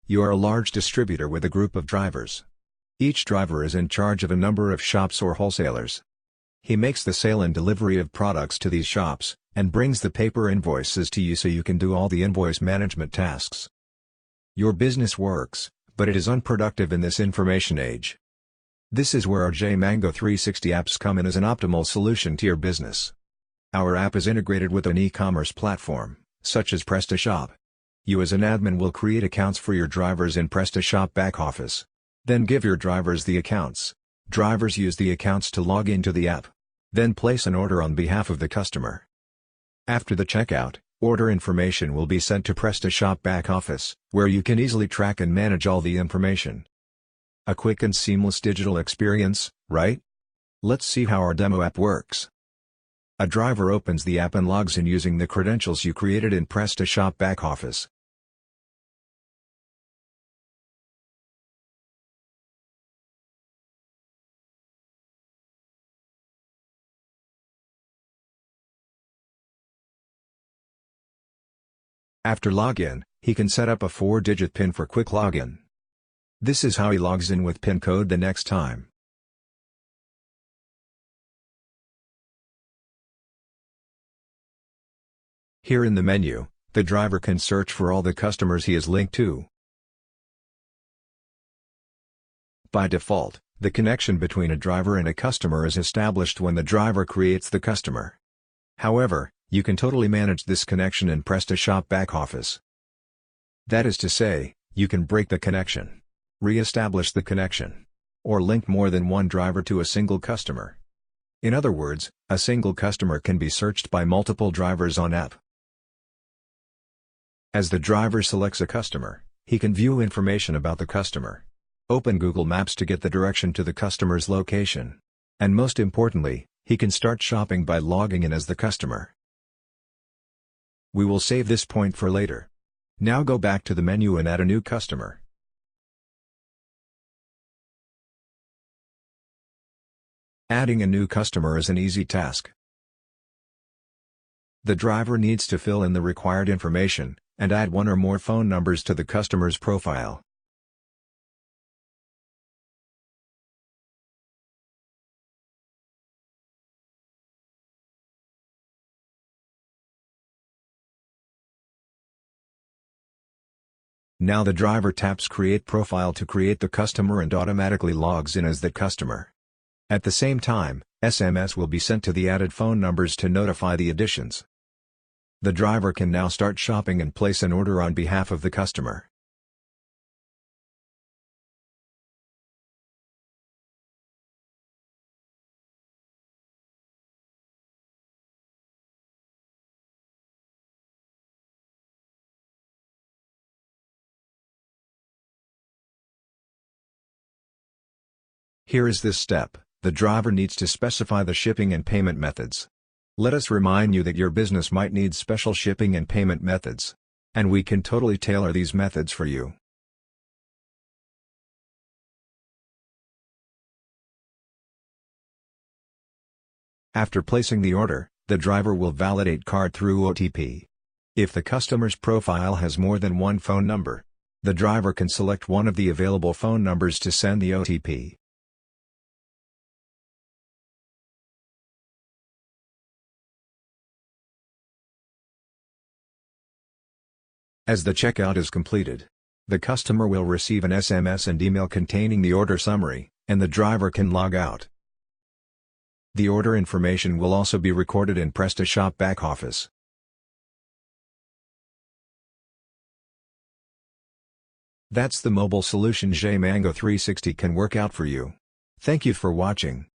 You are a large distributor with a group of drivers. Each driver is in charge of a number of shops or wholesalers. He makes the sale and delivery of products to these shops, and brings the paper invoices to you so you can do all the invoice management tasks. Your business works, but it is unproductive in this information age. This is where our JMango360 apps come in as an optimal solution to your business. Our app is integrated with an e-commerce platform, such as PrestaShop. You as an admin will create accounts for your drivers in PrestaShop back office. Then give your drivers the accounts. Drivers use the accounts to log into the app. Then place an order on behalf of the customer. After the checkout, order information will be sent to PrestaShop back office, where you can easily track and manage all the information. A quick and seamless digital experience, right? Let's see how our demo app works. A driver opens the app and logs in using the credentials you created in PrestaShop back office. After login, he can set up a 4-digit PIN for quick login. This is how he logs in with PIN code the next time. Here in the menu, the driver can search for all the customers he is linked to. By default, the connection between a driver and a customer is established when the driver creates the customer. However, you can totally manage this connection in PrestaShop back office. That is to say, you can break the connection, re-establish the connection, or link more than one driver to a single customer. In other words, a single customer can be searched by multiple drivers on app. As the driver selects a customer, he can view information about the customer. Open Google Maps to get the direction to the customer's location. And most importantly, he can start shopping by logging in as the customer. We will save this point for later. Now go back to the menu and add a new customer. Adding a new customer is an easy task. The driver needs to fill in the required information, and add one or more phone numbers to the customer's profile. Now the driver taps Create Profile to create the customer and automatically logs in as that customer. At the same time, SMS will be sent to the added phone numbers to notify the additions. The driver can now start shopping and place an order on behalf of the customer. Here is this step: the driver needs to specify the shipping and payment methods. Let us remind you that your business might need special shipping and payment methods. And we can totally tailor these methods for you. After placing the order, the driver will validate card through OTP. If the customer's profile has more than one phone number, the driver can select one of the available phone numbers to send the OTP. As the checkout is completed, the customer will receive an SMS and email containing the order summary, and the driver can log out. The order information will also be recorded in PrestaShop back office. That's the mobile solution JMango360 can work out for you. Thank you for watching.